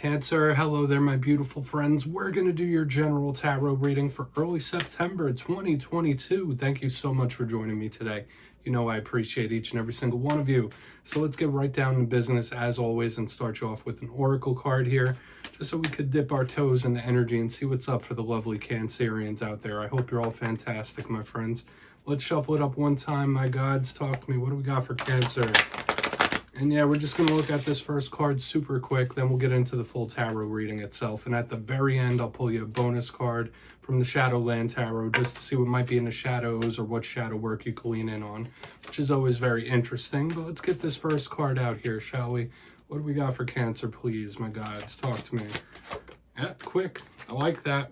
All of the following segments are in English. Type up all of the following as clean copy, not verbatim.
Cancer. Hello there, my beautiful friends. We're going to do your general tarot reading for early September 2022. Thank you so much for joining me today. You know I appreciate each and every single one of you. So let's get right down to business as always and start you off with an oracle card here, just so we could dip our toes in the energy and see what's up for the lovely Cancerians out there. I hope you're all fantastic, my friends. Let's shuffle it up one time, my gods. Talk to me. What do we got for Cancer? And yeah, we're just going to look at this first card super quick, then we'll get into the full tarot reading itself. And at the very end, I'll pull you a bonus card from the Shadowland Tarot just to see what might be in the shadows or what shadow work you can lean in on, which is always very interesting. But let's get this first card out here, shall we? What do we got for Cancer, please, my gods? Talk to me. Yeah, quick. I like that.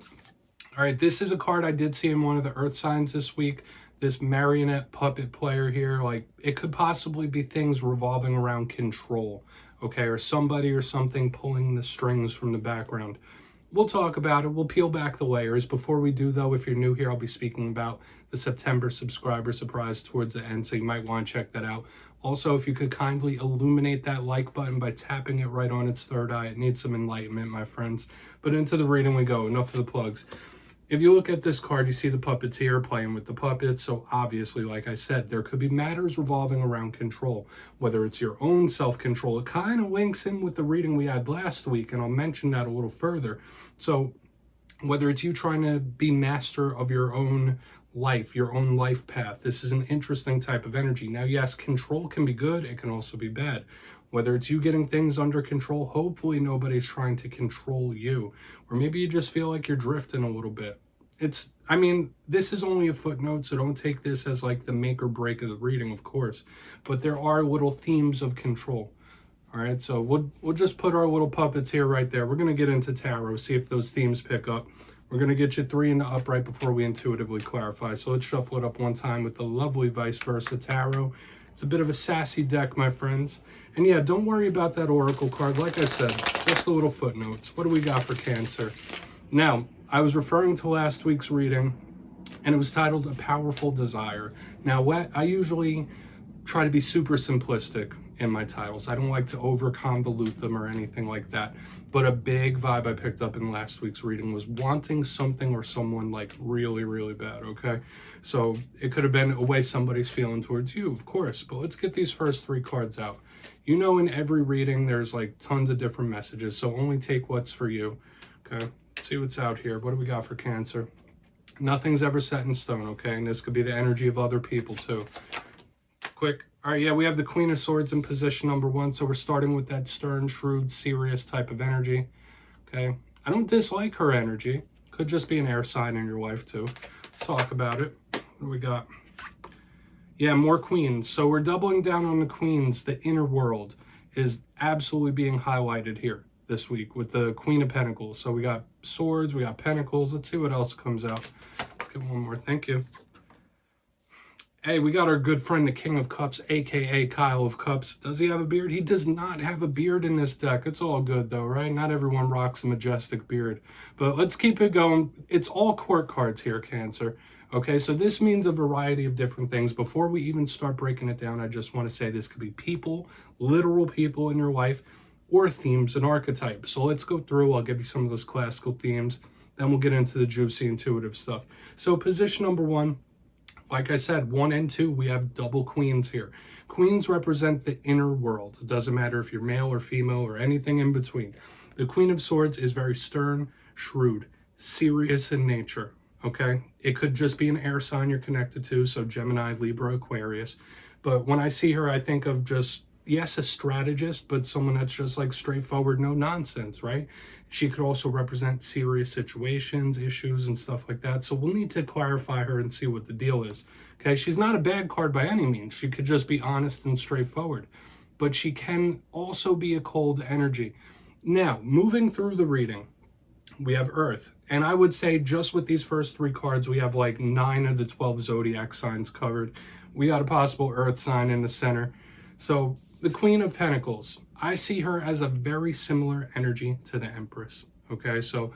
All right, this is a card I did see in one of the Earth signs this week. This marionette puppet player here, like it could possibly be things revolving around control, okay, or somebody or something pulling the strings from the background. We'll talk about it. We'll peel back the layers. Before we do, though, if you're new here, I'll be speaking about the September subscriber surprise towards the end, so you might want to check that out. Also, if you could kindly illuminate that like button by tapping it right on its third eye. It needs some enlightenment, my friends. But into the reading we go. Enough of the plugs. If you look at this card, you see the puppeteer playing with the puppets. So obviously, like I said, there could be matters revolving around control, whether it's your own self-control. It kind of links in with the reading we had last week, and I'll mention that a little further. So whether it's you trying to be master of your own life, your own life path, this is an interesting type of energy. Now, yes, control can be good. It can also be bad. Whether it's you getting things under control, hopefully nobody's trying to control you. Or maybe you just feel like you're drifting a little bit. This is only a footnote, so don't take this as like the make or break of the reading, of course. But there are little themes of control. All right, so we'll just put our little puppets here right there. We're going to get into tarot, see if those themes pick up. We're going to get you 3 in the upright before we intuitively clarify. So let's shuffle it up one time with the lovely vice versa tarot. It's a bit of a sassy deck, my friends. And yeah, don't worry about that oracle card. Like I said, just the little footnotes. What do we got for Cancer? Now, I was referring to last week's reading, and it was titled A Powerful Desire. Now, I usually try to be super simplistic in my titles. I don't like to over-convolute them or anything like that. But a big vibe I picked up in last week's reading was wanting something or someone like really, really bad, okay? So it could have been a way somebody's feeling towards you, of course. But let's get these first 3 cards out. You know, in every reading, there's like tons of different messages, so only take what's for you, okay? Let's see what's out here. What do we got for Cancer? Nothing's ever set in stone, okay? And this could be the energy of other people too. Quick. All right, yeah, we have the Queen of Swords in position number 1, so we're starting with that stern, shrewd, serious type of energy, okay? I don't dislike her energy. Could just be an air sign in your life, too. Talk about it. What do we got? Yeah, more queens. So we're doubling down on the queens. The inner world is absolutely being highlighted here this week with the Queen of Pentacles. So we got swords, we got pentacles. Let's see what else comes out. Let's get one more. Thank you. Hey, we got our good friend, the King of Cups, aka Kyle of Cups. Does he have a beard? He does not have a beard in this deck. It's all good though, right? Not everyone rocks a majestic beard. But let's keep it going. It's all court cards here, Cancer. Okay, so this means a variety of different things. Before we even start breaking it down, I just want to say this could be people, literal people in your life, or themes and archetypes. So let's go through. I'll give you some of those classical themes. Then we'll get into the juicy intuitive stuff. So position number 1. Like I said, 1 and 2, we have double queens here. Queens represent the inner world. It doesn't matter if you're male or female or anything in between. The Queen of Swords is very stern, shrewd, serious in nature, okay? It could just be an air sign you're connected to, so Gemini, Libra, Aquarius. But when I see her, I think of just, yes, a strategist, but someone that's just like straightforward, no nonsense, right? She could also represent serious situations, issues, and stuff like that. So we'll need to clarify her and see what the deal is. Okay, she's not a bad card by any means. She could just be honest and straightforward. But she can also be a cold energy. Now, moving through the reading, we have Earth. And I would say just with these first 3 cards, we have like 9 of the 12 zodiac signs covered. We got a possible Earth sign in the center. So the Queen of Pentacles, I see her as a very similar energy to the Empress, okay? So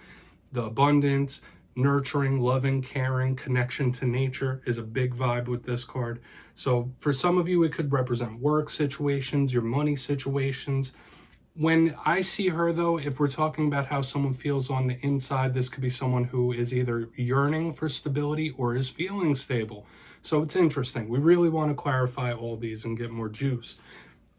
the abundance, nurturing, loving, caring, connection to nature is a big vibe with this card. So for some of you, it could represent work situations, your money situations, When I see her, though, if we're talking about how someone feels on the inside, this could be someone who is either yearning for stability or is feeling stable. So it's interesting. We really want to clarify all these and get more juice.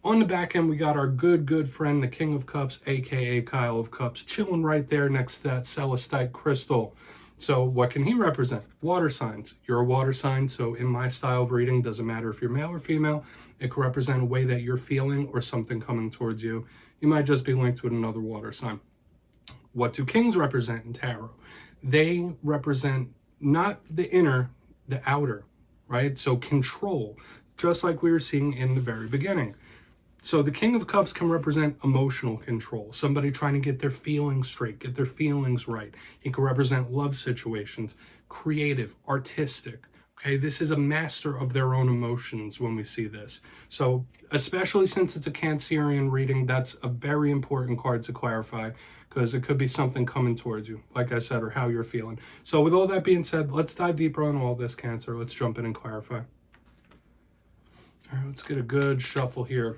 On the back end, we got our good friend, the King of Cups, aka Kyle of Cups, chilling right there next to that celestite crystal. So what can he represent? Water signs. You're a water sign, so in my style of reading, doesn't matter if you're male or female, it could represent a way that you're feeling or something coming towards you. You might just be linked with another water sign. What do kings represent in tarot? They represent not the inner, the outer, right? So control, just like we were seeing in the very beginning. So the King of Cups can represent emotional control, somebody trying to get their feelings straight, get their feelings right. He can represent love situations, creative, artistic. Okay, this is a master of their own emotions when we see this. So especially since it's a Cancerian reading, that's a very important card to clarify, because it could be something coming towards you, like I said, or how you're feeling. So with all that being said, let's dive deeper on all this, Cancer. Let's jump in and clarify. All right, let's get a good shuffle here.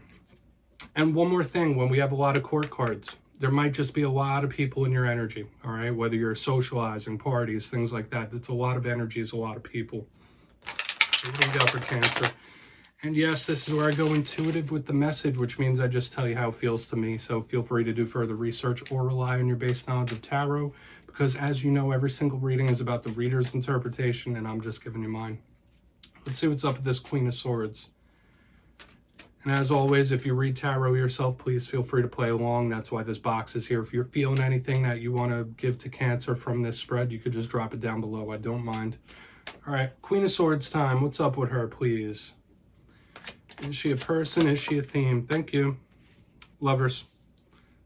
And one more thing, when we have a lot of court cards, there might just be a lot of people in your energy, all right? Whether you're socializing, parties, things like that. It's a lot of energy, it's a lot of people. What do we got for Cancer? And yes, this is where I go intuitive with the message, which means I just tell you how it feels to me. So feel free to do further research or rely on your base knowledge of tarot, because as you know, every single reading is about the reader's interpretation, and I'm just giving you mine. Let's see what's up with this Queen of Swords. And as always, if you read tarot yourself, please feel free to play along. That's why this box is here. If you're feeling anything that you want to give to Cancer from this spread, you could just drop it down below. I don't mind. All right, Queen of Swords time. What's up with her, please? Is she a person? Is she a theme? Thank you. Lovers.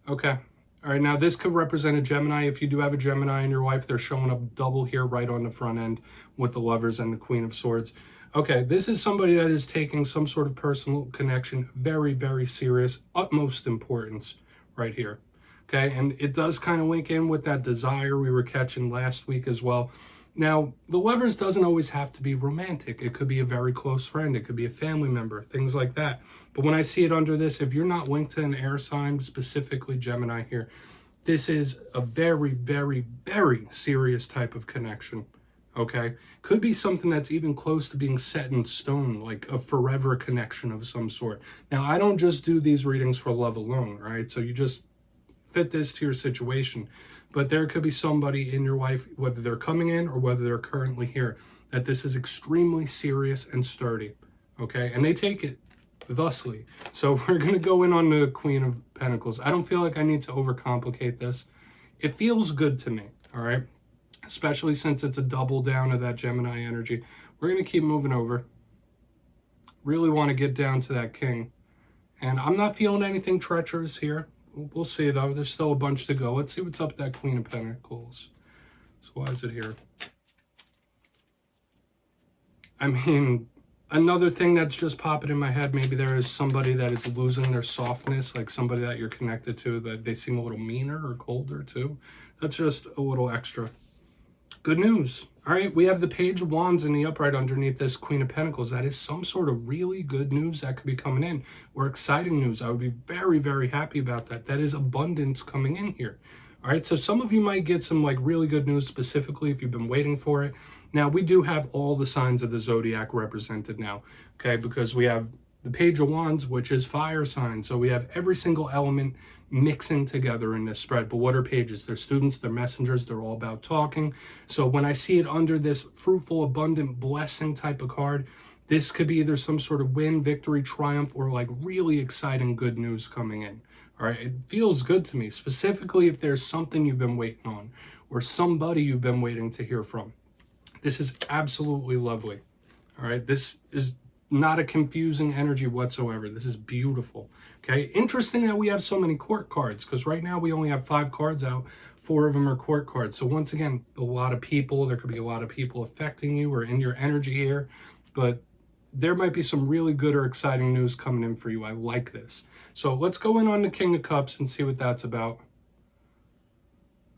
Okay. All right, now this could represent a Gemini. If you do have a Gemini in your life, they're showing up double here right on the front end with the Lovers and the Queen of Swords. Okay, this is somebody that is taking some sort of personal connection very serious, utmost importance right here. Okay, and it does kind of link in with that desire we were catching last week as well. Now, the Lovers doesn't always have to be romantic. It could be a very close friend. It could be a family member, things like that. But when I see it under this, if you're not linked to an air sign, specifically Gemini here, this is a very serious type of connection. Okay, could be something that's even close to being set in stone, like a forever connection of some sort. Now, I don't just do these readings for love alone, right? So you just fit this to your situation. But there could be somebody in your life, whether they're coming in or whether they're currently here, that this is extremely serious and sturdy, okay? And they take it thusly. So we're going to go in on the Queen of Pentacles. I don't feel like I need to overcomplicate this. It feels good to me, all right? Especially since it's a double down of that Gemini energy. We're going to keep moving over. Really want to get down to that King. And I'm not feeling anything treacherous here. We'll see, though. There's still a bunch to go. Let's see what's up with that Queen of Pentacles. So why is it here? I mean, another thing that's just popping in my head, maybe there is somebody that is losing their softness, like somebody that you're connected to, that they seem a little meaner or colder, too. That's just a little extra. Good news. All right, we have the Page of Wands in the upright underneath this Queen of Pentacles. That is some sort of really good news that could be coming in, or exciting news. I would be very happy about that. That is abundance coming in here. All right, so some of you might get some like really good news specifically if you've been waiting for it. Now, we do have all the signs of the zodiac represented now, okay, because we have the Page of Wands, which is fire sign. So we have every single element mixing together in this spread. But what are pages? They're students, they're messengers, they're all about talking. So when I see it under this fruitful, abundant, blessing type of card, this could be either some sort of win, victory, triumph, or like really exciting good news coming in. All right, it feels good to me, specifically if there's something you've been waiting on or somebody you've been waiting to hear from. This is absolutely lovely. All right, this is not a confusing energy whatsoever. This is beautiful. Okay, interesting that we have so many court cards, because right now we only have 5 cards out. 4 of them are court cards. So once again, a lot of people, there could be a lot of people affecting you or in your energy here, but there might be some really good or exciting news coming in for you. I like this. So let's go in on the King of Cups and see what that's about.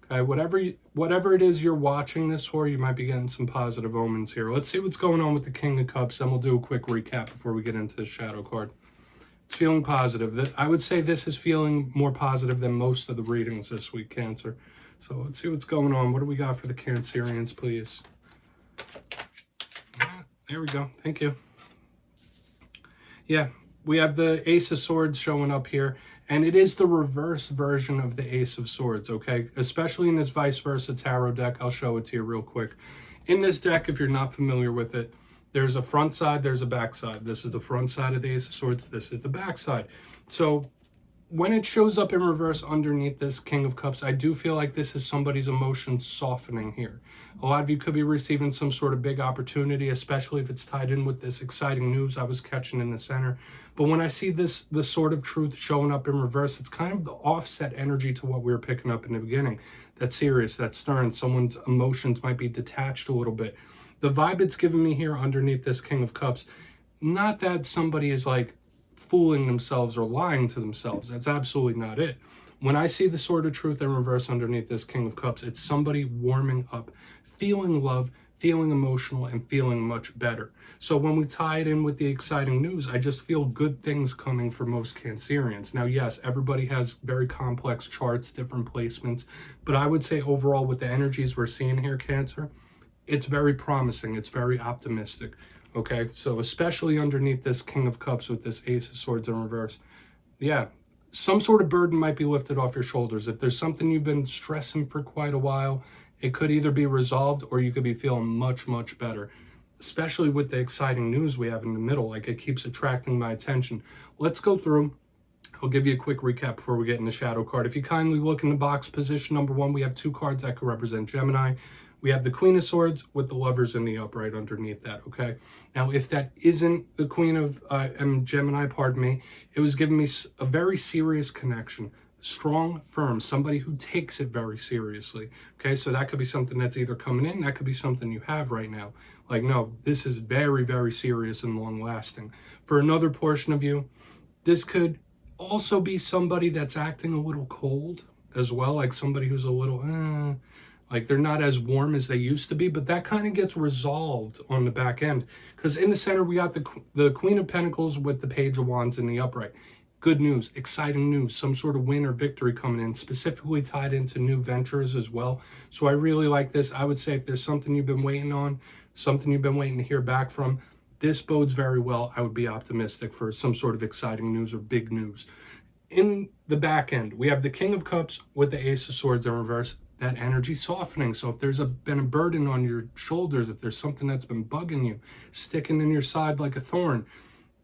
Okay, whatever it is you're watching this for, you might be getting some positive omens here. Let's see what's going on with the King of Cups, then we'll do a quick recap before we get into the shadow card. It's feeling positive. I would say this is feeling more positive than most of the readings this week, Cancer. So let's see what's going on. What do we got for the Cancerians, please? There we go. Thank you. Yeah, we have the Ace of Swords showing up here, and it is the reverse version of the Ace of Swords, okay? Especially in this vice versa tarot deck. I'll show it to you real quick. In this deck, if you're not familiar with it, there's a front side, there's a back side. This is the front side of the Ace of Swords. This is the back side. So when it shows up in reverse underneath this King of Cups, I do feel like this is somebody's emotions softening here. A lot of you could be receiving some sort of big opportunity, especially if it's tied in with this exciting news I was catching in the center. But when I see the Sword of Truth showing up in reverse, it's kind of the offset energy to what we were picking up in the beginning. That's serious, that's stern. Someone's emotions might be detached a little bit. The vibe it's giving me here underneath this King of Cups, not that somebody is like fooling themselves or lying to themselves. That's absolutely not it. When I see the Sword of Truth in reverse underneath this King of Cups, it's somebody warming up, feeling love, feeling emotional, and feeling much better. So when we tie it in with the exciting news, I just feel good things coming for most Cancerians. Now, yes, everybody has very complex charts, different placements, but I would say overall with the energies we're seeing here, Cancer, it's very promising. It's very optimistic. Okay, so especially underneath this King of Cups with this Ace of Swords in reverse, yeah, some sort of burden might be lifted off your shoulders. If there's something you've been stressing for quite a while, it could either be resolved or you could be feeling much, much better, especially with the exciting news we have in the middle. Like, it keeps attracting my attention. Let's go through. I'll give you a quick recap before we get in the shadow card. If you kindly look in the box, position number 1, we have 2 cards that could represent Gemini. We have the Queen of Swords with the Lovers in the upright underneath that, okay? Now, if that isn't the Queen of Gemini, pardon me, it was giving me a very serious connection. Strong, firm, somebody who takes it very seriously, okay? So that could be something that's either coming in, that could be something you have right now. Like, no, this is very, very serious and long-lasting. For another portion of you, this could also be somebody that's acting a little cold as well, like somebody who's a little, like they're not as warm as they used to be, but that kind of gets resolved on the back end. Because in the center, we got the Queen of Pentacles with the Page of Wands in the upright. Good news, exciting news, some sort of win or victory coming in, specifically tied into new ventures as well. So I really like this. I would say if there's something you've been waiting on, something you've been waiting to hear back from, this bodes very well. I would be optimistic for some sort of exciting news or big news. In the back end, we have the King of Cups with the Ace of Swords in reverse. That energy softening. So if there's been a burden on your shoulders, if there's something that's been bugging you, sticking in your side like a thorn,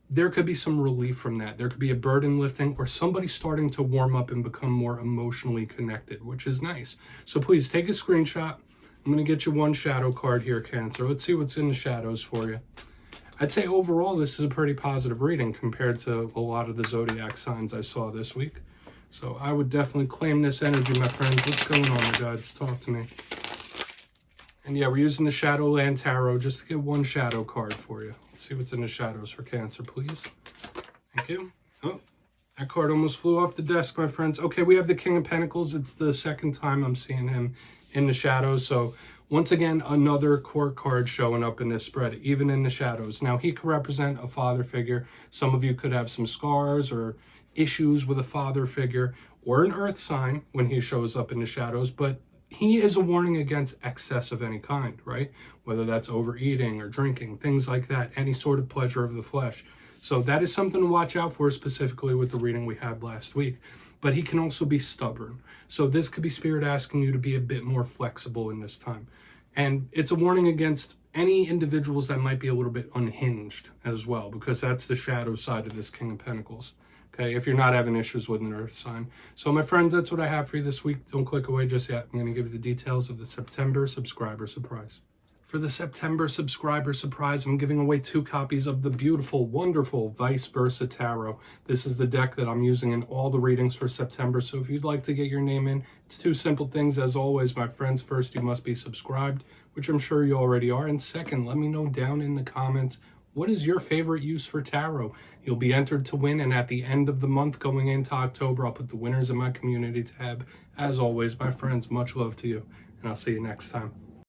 there could be some relief from that. There could be a burden lifting or somebody starting to warm up and become more emotionally connected, which is nice. So please take a screenshot. I'm going to get you 1 shadow card here, Cancer. Let's see what's in the shadows for you. I'd say overall, this is a pretty positive reading compared to a lot of the zodiac signs I saw this week. So I would definitely claim this energy, my friends. What's going on, you guys? Talk to me. And yeah, we're using the Shadowland Tarot just to get 1 shadow card for you. Let's see what's in the shadows for Cancer, please. Thank you. Oh, that card almost flew off the desk, my friends. Okay, we have the King of Pentacles. It's the second time I'm seeing him in the shadows. So once again, another court card showing up in this spread, even in the shadows. Now, he could represent a father figure. Some of you could have some scars or issues with a father figure or an earth sign when he shows up in the shadows, but he is a warning against excess of any kind, right? Whether that's overeating or drinking, things like that, any sort of pleasure of the flesh. So that is something to watch out for, specifically with the reading we had last week. But he can also be stubborn. So this could be Spirit asking you to be a bit more flexible in this time. And it's a warning against any individuals that might be a little bit unhinged as well, because that's the shadow side of this King of Pentacles. Okay, if you're not having issues with an earth sign. So my friends, that's what I have for you this week. Don't click away just yet. I'm going to give you the details of the September subscriber surprise. For the September subscriber surprise, I'm giving away 2 copies of the beautiful, wonderful Vice Versa Tarot. This is the deck that I'm using in all the readings for September. So if you'd like to get your name in, it's 2 simple things. As always, my friends, first, you must be subscribed, which I'm sure you already are. And second, let me know down in the comments, what is your favorite use for tarot? You'll be entered to win, and at the end of the month going into October, I'll put the winners in my community tab. As always, my friends, much love to you, and I'll see you next time.